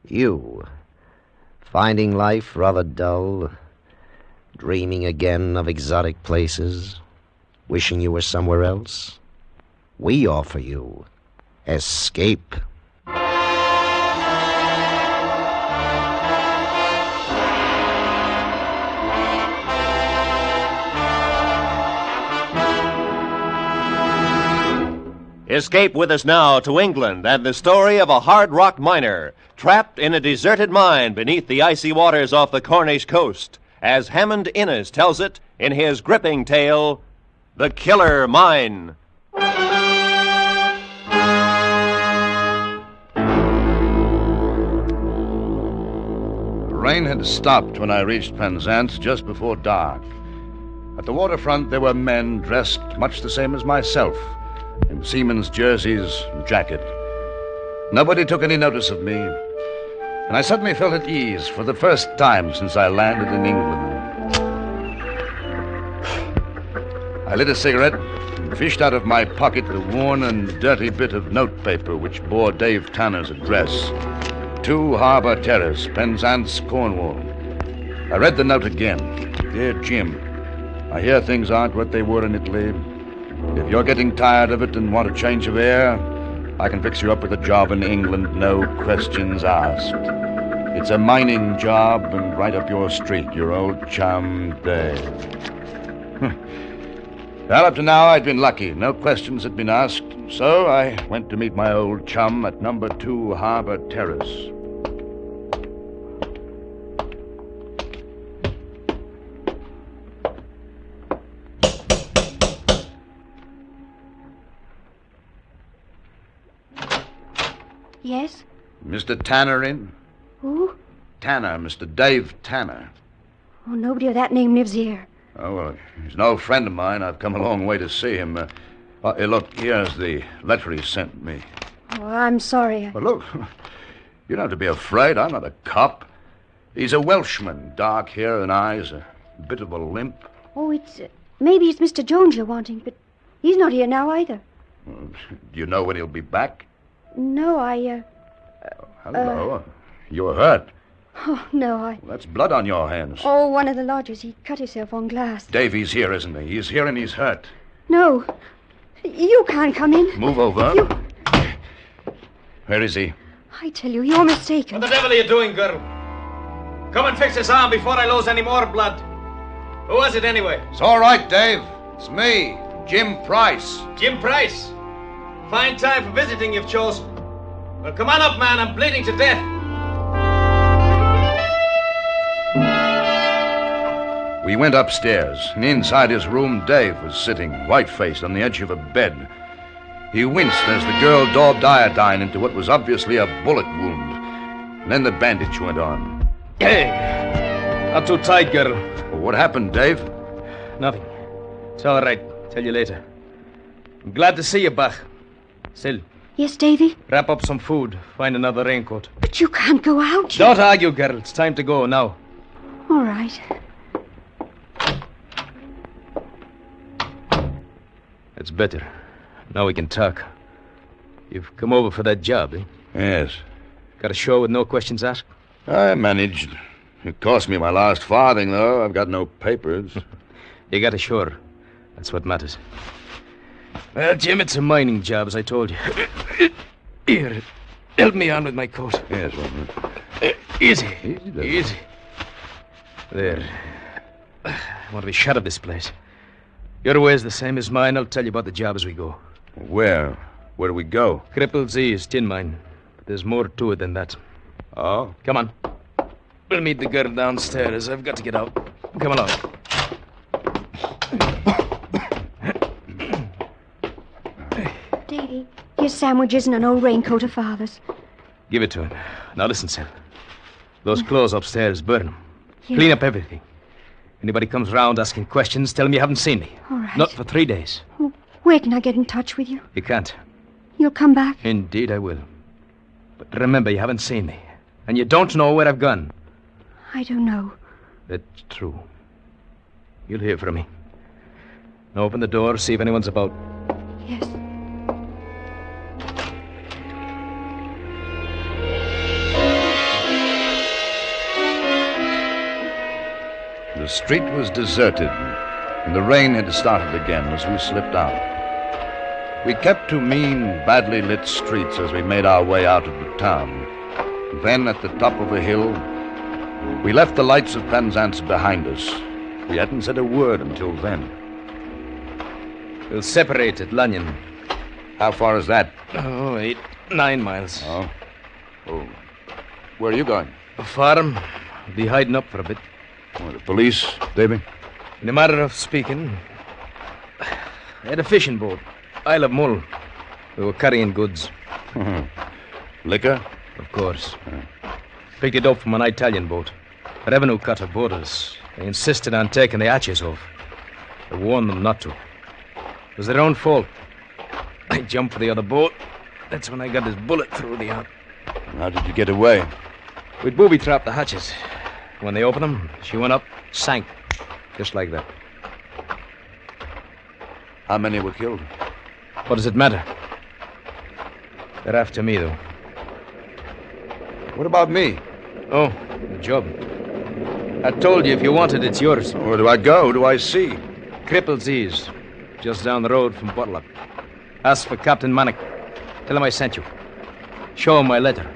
You, finding life rather dull, dreaming again of exotic places, wishing you were somewhere else? We offer you escape. Escape with us now to England and the story of a hard rock miner trapped in a deserted mine beneath the icy waters off the Cornish coast, as Hammond Innes tells it in his gripping tale, The Killer Mine. The rain had stopped when I reached Penzance just before dark. At the waterfront there were men dressed much the same as myself, in seamen's jerseys and jacket. Nobody took any notice of me, and I suddenly felt at ease for the first time since I landed in England. I lit a cigarette and fished out of my pocket the worn and dirty bit of notepaper which bore Dave Tanner's address, 2 Harbour Terrace, Penzance, Cornwall. I read the note again. Dear Jim, I hear things aren't what they were in Italy. If you're getting tired of it and want a change of air, I can fix you up with a job in England, no questions asked. It's a mining job and right up your street, your old chum, Dave. Well, up to now, I'd been lucky. No questions had been asked. So I went to meet my old chum at number 2 Harbour Terrace. Yes? Mr. Tanner in? Who? Tanner, Mr. Dave Tanner. Oh, nobody of that name lives here. Oh, well, he's an old friend of mine. I've come a long way to see him. Look, here's the letter he sent me. Oh, I'm sorry. But look, you don't have to be afraid. I'm not a cop. He's a Welshman, dark hair and eyes, a bit of a limp. Oh, maybe it's Mr. Jones you're wanting, but he's not here now either. Do you know when he'll be back? No, Hello. You're hurt. Oh, no, Well, that's blood on your hands. Oh, one of the lodgers. He cut himself on glass. Davey's here, isn't he? He's here and he's hurt. No. You can't come in. Move over. You... Where is he? I tell you, you're mistaken. What the devil are you doing, girl? Come and fix his arm before I lose any more blood. Who was it anyway? It's all right, Dave. It's me, Jim Price. Jim Price. Fine time for visiting you've chosen. Well, come on up, man. I'm bleeding to death. We went upstairs, and inside his room, Dave was sitting, white-faced, on the edge of a bed. He winced as the girl daubed iodine into what was obviously a bullet wound. And then the bandage went on. Hey, not too tight, girl. Well, what happened, Dave? Nothing. It's all right. Tell you later. I'm glad to see you back. Still, Yes, Davy? wrap up some food. Find another raincoat. But you can't go out. Don't argue, girl. It's time to go now. All right. That's better. Now we can talk. You've come over for that job, eh? Yes. Got a show with no questions asked? I managed. It cost me my last farthing, though. I've got no papers. You got ashore. That's what matters. Well, Jim, it's a mining job, as I told you. Here, help me on with my coat. Yes, well, Easy. Dave. Easy. There. I want to be shut of this place. Your way's the same as mine. I'll tell you about the job as we go. Where? Where do we go? Cripple Z's tin mine. But there's more to it than that. Oh? Come on. We'll meet the girl downstairs. I've got to get out. Come along. Davy, here's sandwiches and an old raincoat of Father's. Give it to him. Now listen, Sal. Those clothes upstairs, burn them. Yeah. Clean up everything. Anybody comes round asking questions, tell them you haven't seen me. All right. Not for 3 days. Well, where can I get in touch with you? You can't. You'll come back? Indeed I will. But remember, you haven't seen me. And you don't know where I've gone. I don't know. That's true. You'll hear from me. Now open the door, see if anyone's about. Yes. street was deserted, and the rain had started again as we slipped out. We kept to mean, badly lit streets as we made our way out of the town. Then, at the top of a hill, we left the lights of Penzance behind us. We hadn't said a word until then. We'll separate at Lanyon. How far is that? Oh, 8-9 miles. Oh. Where are you going? A farm. I'll be hiding up for a bit. The police, Davy? In a matter of speaking, I had a fishing boat, Isle of Mull. We were carrying goods. Liquor? Of course. Picked it up from an Italian boat. A revenue cutter boarded us. They insisted on taking the hatches off. I warned them not to. It was their own fault. I jumped for the other boat. That's when I got this bullet through the arm. How did you get away? We'd booby-trapped the hatches. When they opened them, she went up, sank. Just like that. How many were killed? What does it matter? They're after me, though. What about me? Oh, the job. I told you if you want it, it's yours. Where do I go? Who do I see? Cripple's Ease. Just down the road from Butler. Ask for Captain Manick. Tell him I sent you. Show him my letter.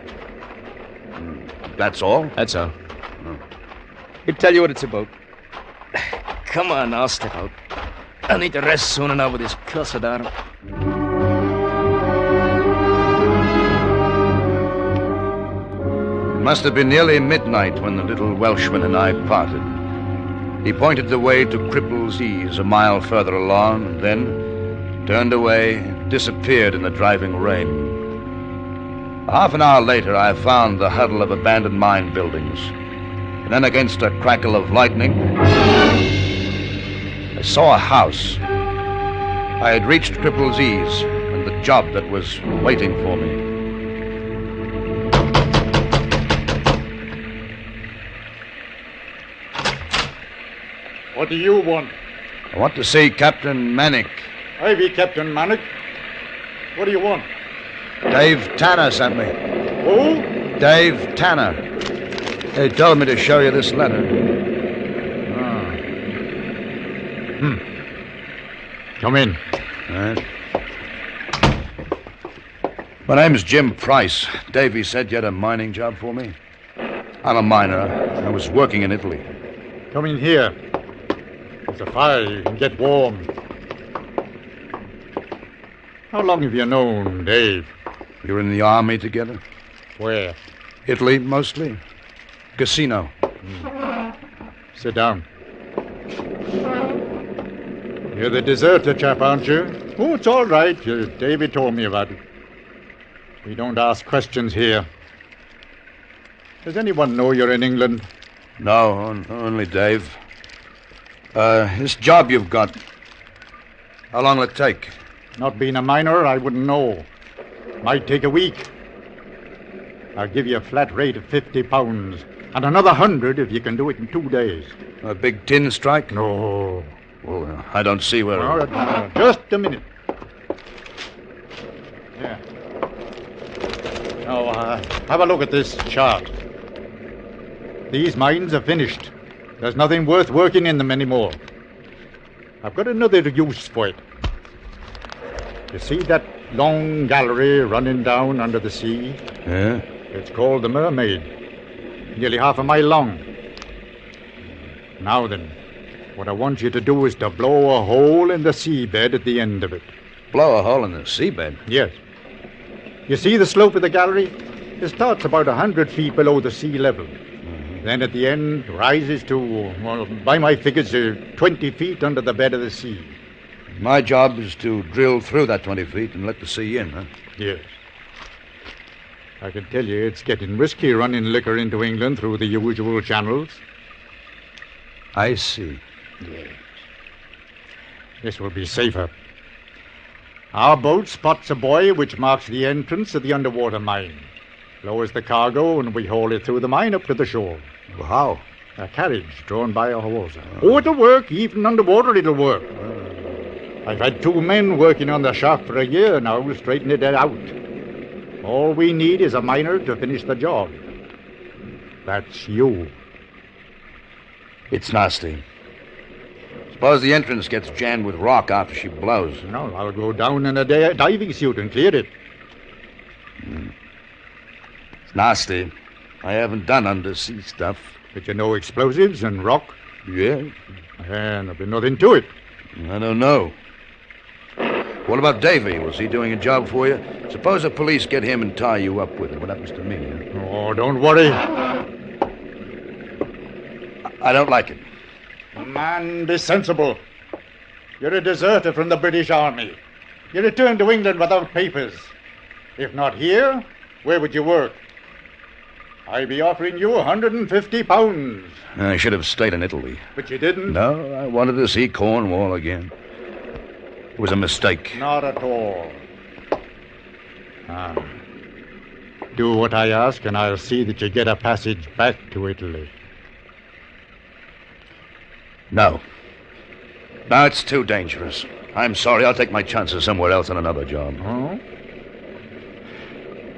That's all? That's all. He'll tell you what it's about. Come on, I'll step out. I need to rest soon enough with this cussed arm. It must have been nearly midnight when the little Welshman and I parted. He pointed the way to Cripple's Ease a mile further along, and then turned away, disappeared in the driving rain. Half an hour later, I found the huddle of abandoned mine buildings. And then against a crackle of lightning, I saw a house. I had reached Cripple's Ease and the job that was waiting for me. What do you want? I want to see Captain Manick. I be Captain Manick. What do you want? Dave Tanner sent me. Who? Dave Tanner. He told me to show you this letter. Come in. All right. My name's Jim Price. Davey said you had a mining job for me. I'm a miner. I was working in Italy. Come in here. There's a fire. You can get warm. How long have you known Dave? We were in the army together. Where? Italy, mostly. Casino. Sit down. You're the deserter chap, aren't you? Oh, it's all right. David told me about it. We don't ask questions here. Does anyone know you're in England? No, only Dave. This job you've got, how long will it take? Not being a miner, I wouldn't know. Might take a week. I'll give you a flat rate of £50, and another 100 if you can do it in 2 days. A big tin strike? No. Well, I don't see where... All right, just a minute. Yeah. Now, have a look at this chart. These mines are finished. There's nothing worth working in them anymore. I've got another use for it. You see that long gallery running down under the sea? Yeah? It's called the Mermaid. Nearly half a mile long. Now then, what I want you to do is to blow a hole in the seabed at the end of it. Blow a hole in the seabed? Yes. You see the slope of the gallery? It starts about 100 feet below the sea level. Then at the end rises to, well, by my figures, 20 feet under the bed of the sea. My job is to drill through that 20 feet and let the sea in, huh? Yes. I can tell you it's getting risky running liquor into England through the usual channels. I see. Yes. This will be safer. Our boat spots a buoy which marks the entrance of the underwater mine. Lowers the cargo and we haul it through the mine up to the shore. Well, how? A carriage drawn by a horse. Oh, it'll work. Even underwater it'll work. I've had 2 men working on the shaft for a year now, straightening it out. All we need is a miner to finish the job. That's you. It's nasty. Suppose the entrance gets jammed with rock after she blows. No, I'll go down in a diving suit and clear it. It's nasty. I haven't done undersea stuff. But you know explosives and rock? Yeah? And there'll be nothing to it. I don't know. What about Davy? Was he doing a job for you? Suppose the police get him and tie you up with it. What happens to me? Huh? Oh, don't worry. I don't like it. Man, be sensible. You're a deserter from the British Army. You returned to England without papers. If not here, where would you work? I'd be offering you £150. I should have stayed in Italy. But you didn't? No, I wanted to see Cornwall again. It was a mistake. Not at all. Do what I ask, and I'll see that you get a passage back to Italy. No. No, it's too dangerous. I'm sorry. I'll take my chances somewhere else on another job. Oh?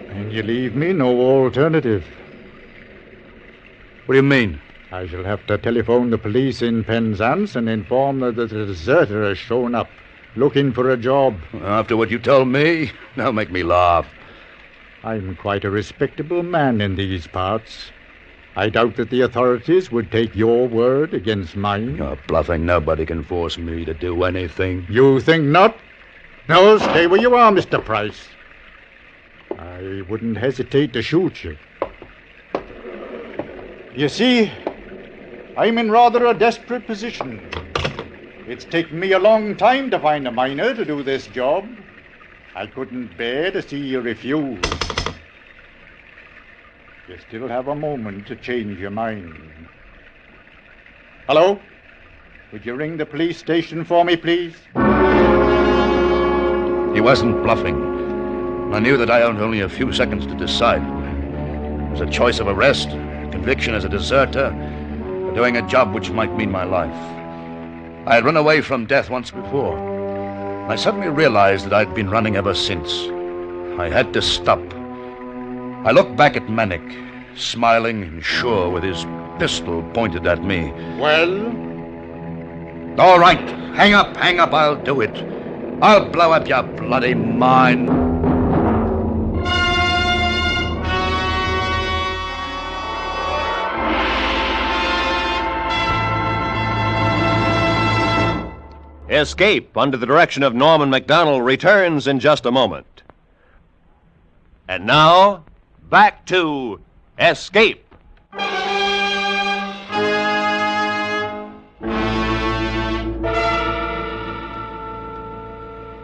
And you leave me no alternative. What do you mean? I shall have to telephone the police in Penzance and inform them that a deserter has shown up, looking for a job. After what you told me? Now make me laugh. I'm quite a respectable man in these parts. I doubt that the authorities would take your word against mine. You're bluffing. Nobody can force me to do anything. You think not? No, stay where you are, Mr. Price. I wouldn't hesitate to shoot you. You see, I'm in rather a desperate position. It's taken me a long time to find a miner to do this job. I couldn't bear to see you refuse. You still have a moment to change your mind. Hello? Would you ring the police station for me, please? He wasn't bluffing. I knew that I owned only a few seconds to decide. It was a choice of arrest, conviction as a deserter, or doing a job which might mean my life. I had run away from death once before. I suddenly realized that I'd been running ever since. I had to stop. I looked back at Manick, smiling and sure with his pistol pointed at me. Well? All right, hang up, I'll do it. I'll blow up your bloody mind. Escape, under the direction of Norman MacDonald, returns in just a moment. And now, back to Escape.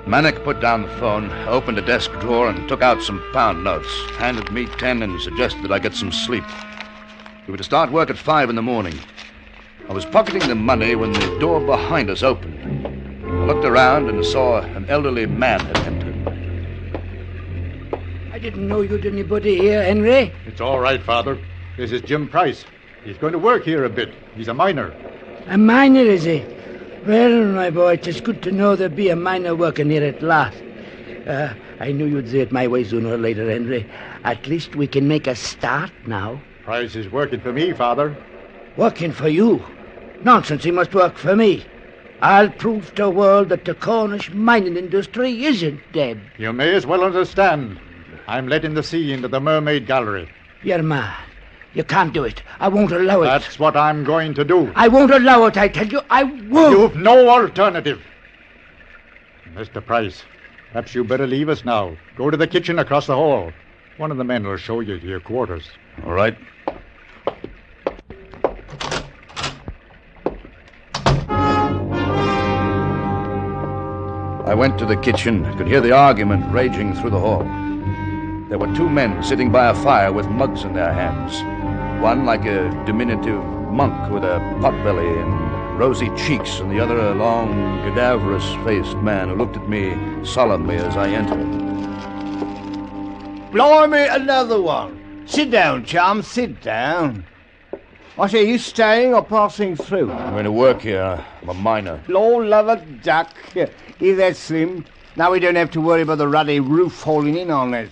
Manick put down the phone, opened a desk drawer, and took out some pound notes, handed me 10 and suggested that I get some sleep. We were to start work at 5 in the morning. I was pocketing the money when the door behind us opened. I looked around and saw an elderly man had entered. I didn't know you'd anybody here, Henry. It's all right, Father. This is Jim Price. He's going to work here a bit. He's a miner. A miner, is he? Well, my boy, it's good to know there'll be a miner working here at last. I knew you'd say it my way sooner or later, Henry. At least we can make a start now. Price is working for me, Father. Working for you? Nonsense, he must work for me. I'll prove to the world that the Cornish mining industry isn't dead. You may as well understand. I'm letting the sea into the Mermaid Gallery. You're mad. You can't do it. I won't allow it. That's what I'm going to do. I won't allow it, I tell you. I won't. You've no alternative. Mr. Price, perhaps you better leave us now. Go to the kitchen across the hall. One of the men will show you to your quarters. All right. I went to the kitchen, could hear the argument raging through the hall. There were 2 men sitting by a fire with mugs in their hands. One like a diminutive monk with a potbelly and rosy cheeks, and the other a long, cadaverous-faced man who looked at me solemnly as I entered. Blimey, another one. Sit down, chum, sit down. I say, you staying or passing through? I'm going to work here. I'm a miner. Lord love a duck. Hear that, Slim? Now we don't have to worry about the ruddy roof falling in on us.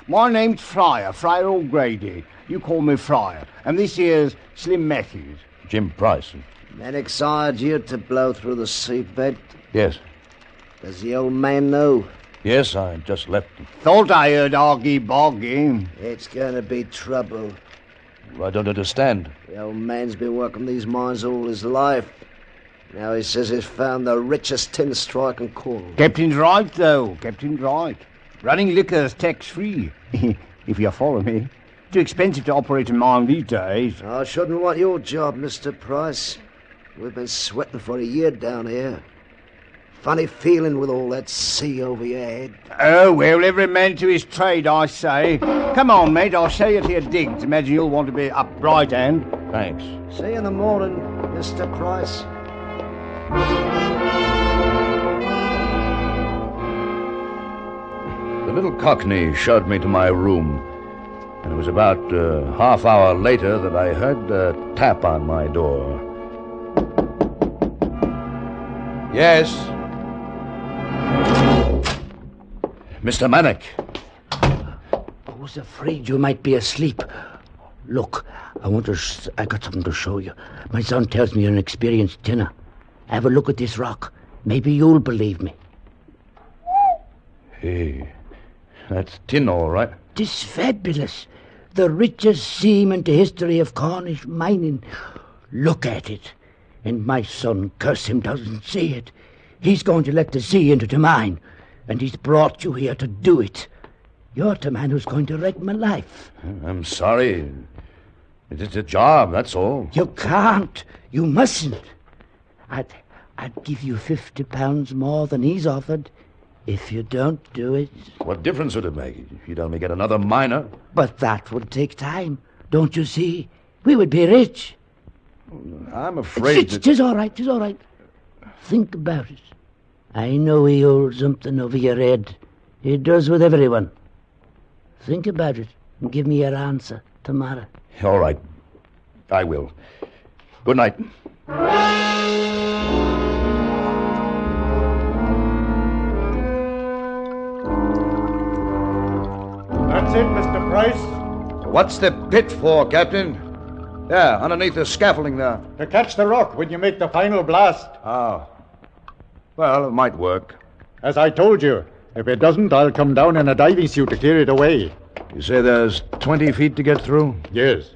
My name's Fryer O'Grady. You call me Fryer. And this here's Slim Matthews. Jim Price. Medic's hired you to blow through the seabed. Yes. Does the old man know? Yes, I just left him. Thought I heard argy-bargy. It's gonna be trouble. I don't understand. The old man's been working these mines all his life. Now he says he's found the richest tin strike in Cornwall. Captain's right, though. Captain's right. Running liquor's tax-free, if you follow me. Too expensive to operate a mine these days. I shouldn't want your job, Mr. Price. We've been sweating for a year down here. Funny feeling with all that sea over your head. Oh, well, every man to his trade, I say. Come on, mate, I'll show you to your digs. Imagine you'll want to be up right hand. Thanks. See you in the morning, Mr. Price. The little cockney showed me to my room, and it was about half hour later that I heard a tap on my door. Yes? Mr. Manick. I was afraid you might be asleep. Look, I got something to show you. My son tells me you're an experienced tinner. Have a look at this rock. Maybe you'll believe me. Hey, that's tin, all right. This fabulous. The richest seam in the history of Cornish mining. Look at it. And my son, curse him, doesn't see it. He's going to let the sea into the mine. And he's brought you here to do it. You're the man who's going to wreck my life. I'm sorry. It's a job, that's all. You can't. You mustn't. I'd give you £50 more than he's offered if you don't do it. What difference would it make if you'd only get another miner? But that would take time. Don't you see? We would be rich. I'm afraid that... Tis all right, tis all right. Think about it. I know he holds something over your head. He does with everyone. Think about it and give me your answer tomorrow. All right. I will. Good night. That's it, Mr. Price. What's the pit for, Captain? Yeah, underneath the scaffolding there. To catch the rock when you make the final blast. Oh. Well, it might work. As I told you, if it doesn't, I'll come down in a diving suit to clear it away. You say there's 20 feet to get through? Yes.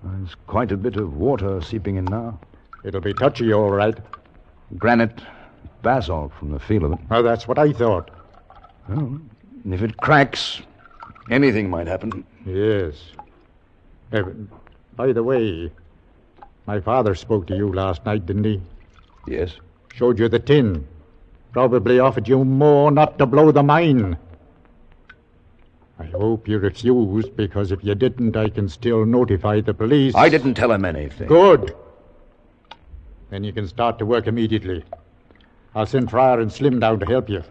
There's quite a bit of water seeping in now. It'll be touchy, all right. Granite, basalt from the feel of it. Well, that's what I thought. Well, if it cracks, anything might happen. Yes. By the way, my father spoke to you last night, didn't he? Yes. Showed you the tin. Probably offered you more not to blow the mine. I hope you refused, because if you didn't, I can still notify the police. I didn't tell him anything. Good. Then you can start to work immediately. I'll send Fryer and Slim down to help you.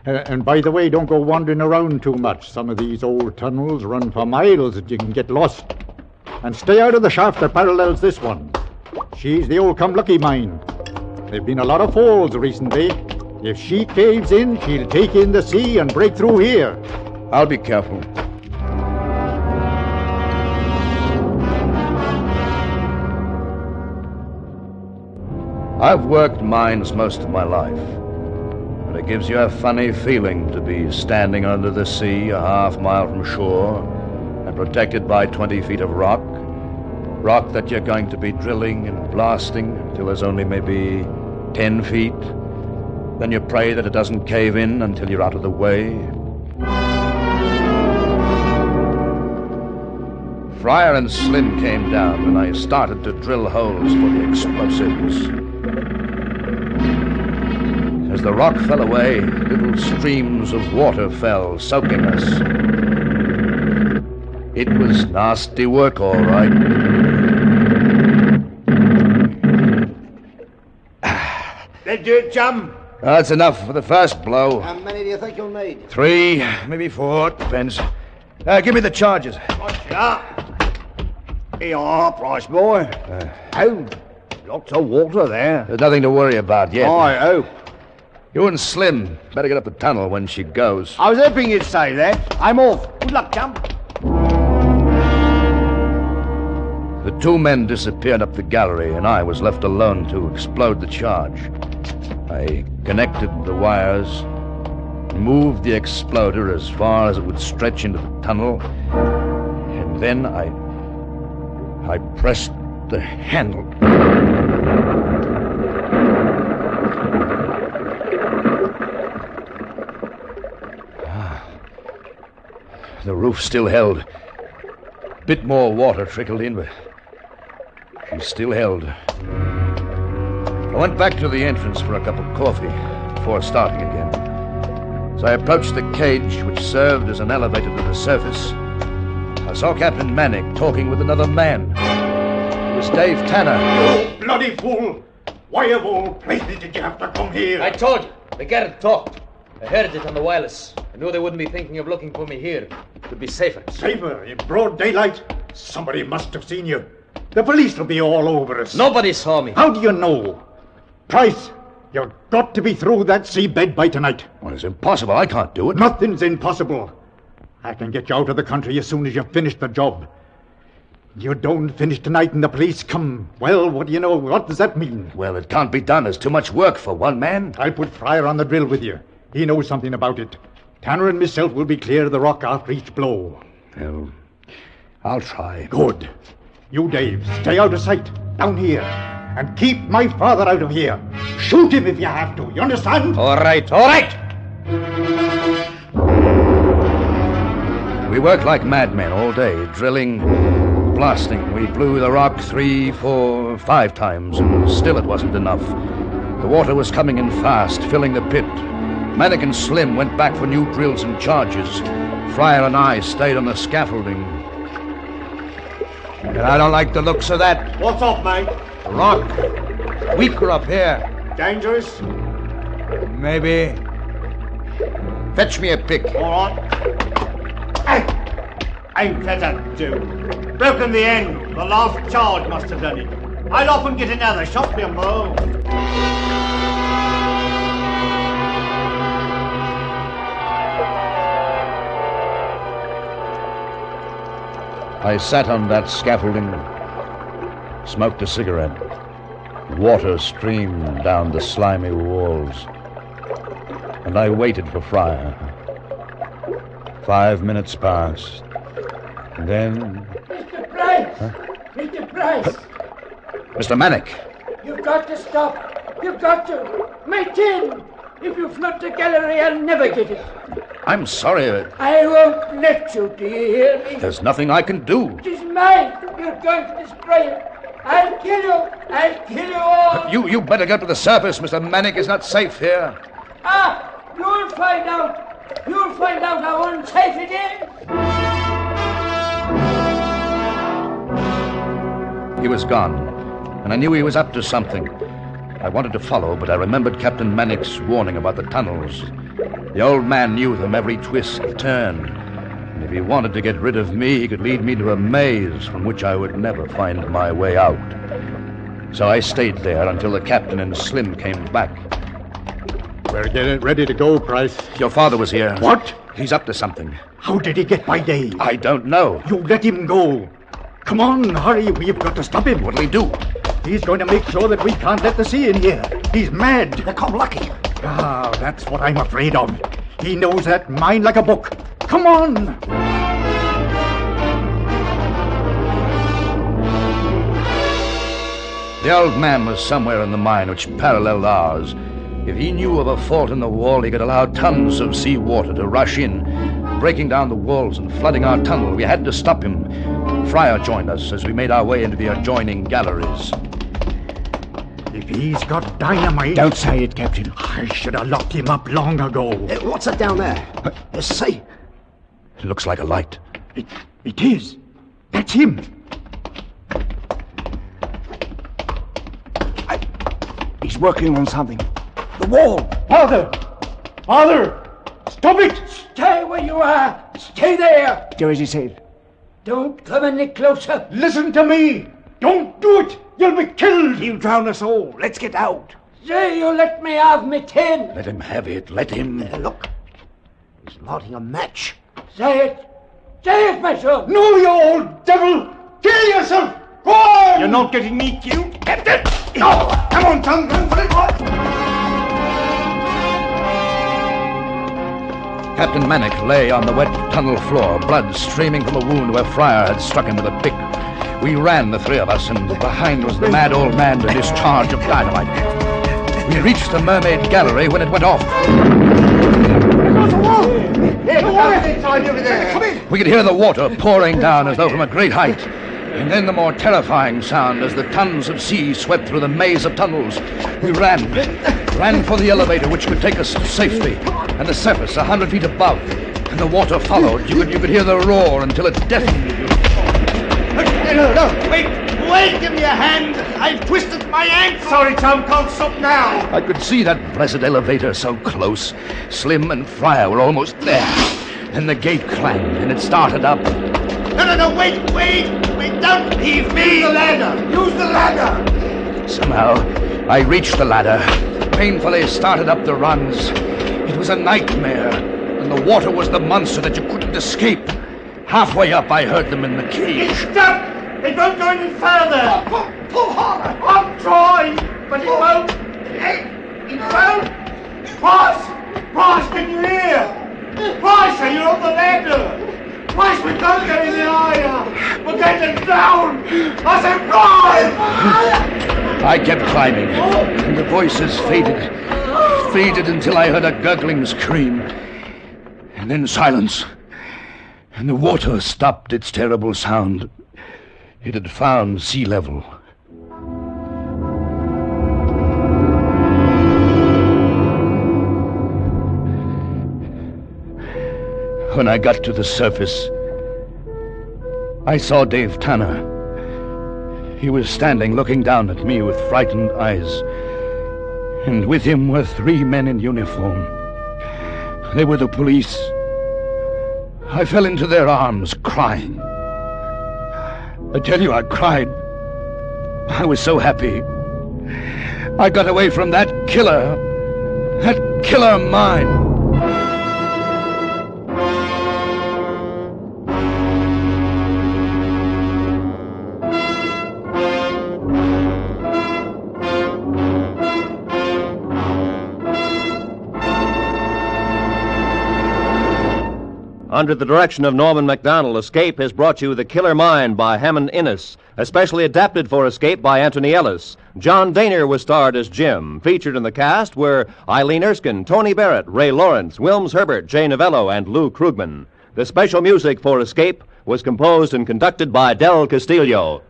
And by the way, don't go wandering around too much. Some of these old tunnels run for miles and you can get lost. And stay out of the shaft that parallels this one. She's the old Cumlucky mine. There've been a lot of falls recently. If she caves in, she'll take in the sea and break through here. I'll be careful. I've worked mines most of my life. But it gives you a funny feeling to be standing under the sea a half mile from shore and protected by 20 feet of rock. Rock that you're going to be drilling and blasting until there's only maybe 10 feet. Then you pray that it doesn't cave in until you're out of the way. Fryer and Slim came down and I started to drill holes for the explosives. As the rock fell away, little streams of water fell, soaking us. It was nasty work, all right. That do it, chum? That's enough for the first blow. How many do you think you'll need? 3, maybe 4, depends. Give me the charges. Gotcha. Here you are, Price boy. Oh, lots of water there. There's nothing to worry about yet. I hope. You and Slim better get up the tunnel when she goes. I was hoping you'd say that. I'm off. Good luck, chum. The two men disappeared up the gallery, and I was left alone to explode the charge. I connected the wires, moved the exploder as far as it would stretch into the tunnel, and then I pressed the handle. The roof still held. A bit more water trickled in, but she still held. I went back to the entrance for a cup of coffee before starting again. As I approached the cage, which served as an elevator to the surface, I saw Captain Manick talking with another man. It was Dave Tanner. You bloody fool! Why of all places did you have to come here? I told you. The Garrett talked. I heard it on the wireless. I knew they wouldn't be thinking of looking for me here. It would be safer. Safer? In broad daylight? Somebody must have seen you. The police will be all over us. Nobody saw me. How do you know? Price, you've got to be through that seabed by tonight. Well, it's impossible. I can't do it. Nothing's impossible. I can get you out of the country as soon as you've finished the job. You don't finish tonight and the police come. Well, what do you know? What does that mean? Well, it can't be done. There's too much work for one man. I'll put Fryer on the drill with you. He knows something about it. Tanner and myself will be clear of the rock after each blow. Well, I'll try. Good. You, Dave, stay out of sight, down here. And keep my father out of here. Shoot him if you have to. You understand? All right, all right! We worked like madmen all day, drilling, blasting. We blew the rock 3, 4, 5 times, and still it wasn't enough. The water was coming in fast, filling the pit. Manick and Slim went back for new drills and charges. Fryer and I stayed on the scaffolding. And I don't like the looks of that. What's up, mate? The rock. Weaker up here. Dangerous? Maybe. Fetch me a pick. All right. Ain't that a do? Broken the end. The last charge must have done it. I'd often get another shot, me more. I sat on that scaffolding, smoked a cigarette. Water streamed down the slimy walls, and I waited for Fryer. 5 minutes passed, and then... Mr. Price! Huh? Mr. Price! Mr. Manick! You've got to stop. You've got to. My tin! If you flood the gallery, I'll never get it. I'm sorry. I won't let you, do you hear me? There's nothing I can do. It is mine. You're going to destroy it. I'll kill you. I'll kill you all. You better get to the surface. Mr. Manick is not safe here. Ah, you'll find out. You'll find out how unsafe it is. He was gone, and I knew he was up to something. I wanted to follow, but I remembered Captain Manick's warning about the tunnels. The old man knew them, every twist, turn. And if he wanted to get rid of me, he could lead me to a maze from which I would never find my way out. So I stayed there until the captain and Slim came back. We're getting ready to go, Price. Your father was here. What? He's up to something. How did he get by day? I don't know. You let him go. Come on, hurry. We've got to stop him. What'll he do? He's going to make sure that we can't let the sea in here. He's mad. They come lucky. Ah, that's what I'm afraid of. He knows that mine like a book. Come on! The old man was somewhere in the mine which paralleled ours. If he knew of a fault in the wall, he could allow tons of seawater to rush in, breaking down the walls and flooding our tunnel. We had to stop him. Fryer joined us as we made our way into the adjoining galleries. If he's got dynamite... Don't say it, Captain. I should have locked him up long ago. What's that down there? See? It looks like a light. It is. That's him. He's working on something. The wall. Father! Father! Stop it! Stay where you are. Stay there. Do as he said. Don't come any closer. Listen to me. Don't do it. You'll be killed. He'll drown us all. Let's get out. Say you let me have me tin. Let him have it. Let him. Look. He's lighting a match. Say it. Say it, my son. No, you old devil. Kill yourself. You're not getting me killed. Captain! No! Come on, Tom, run for it. Captain Manick lay on the wet tunnel floor, blood streaming from a wound where Fryer had struck him with a pick. We ran, the three of us, and behind was the mad old man with his charge of dynamite. We reached the mermaid gallery when it went off. We could hear the water pouring down as though from a great height. And then the more terrifying sound as the tons of sea swept through the maze of tunnels. We ran for the elevator which could take us to safety, and the surface 100 feet above. And the water followed. You could hear the roar until it deafened you. No, wait, give me a hand. I've twisted my ankle. Sorry, Tom, can't stop now. I could see that blessed elevator so close. Slim and Fryer were almost there. Then the gate clanged and it started up. No, wait, don't leave me. Use the ladder. Somehow, I reached the ladder, painfully started up the rungs. It was a nightmare, and the water was the monster that you couldn't escape. Halfway up, I heard them in the cage. It's stuck. It won't go any further. Pull harder. I'm trying, but it won't. It won't. Price, can you hear? Price, you're on the ladder. Price, we can't get any higher. We're getting down. I said, Price! I kept climbing, and the voices faded until I heard a gurgling scream. And then silence. And the water stopped its terrible sound. It had found sea level. When I got to the surface, I saw Dave Tanner. He was standing looking down at me with frightened eyes. And with him were 3 men in uniform. They were the police. I fell into their arms, crying. I tell you, I cried. I was so happy. I got away from that killer mine. Under the direction of Norman MacDonald, Escape has brought you The Killer Mind by Hammond Innes, especially adapted for Escape by Anthony Ellis. John Daner was starred as Jim. Featured in the cast were Eileen Erskine, Tony Barrett, Ray Lawrence, Wilms Herbert, Jay Novello, and Lou Krugman. The special music for Escape was composed and conducted by Del Castillo.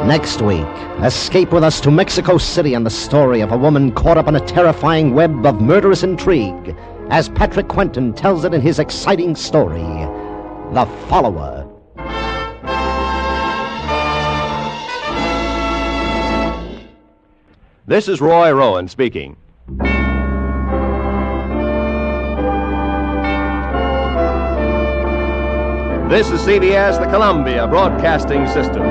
Next week, escape with us to Mexico City and the story of a woman caught up in a terrifying web of murderous intrigue, as Patrick Quentin tells it in his exciting story, The Follower. This is Roy Rowan speaking. This is CBS, the Columbia Broadcasting System.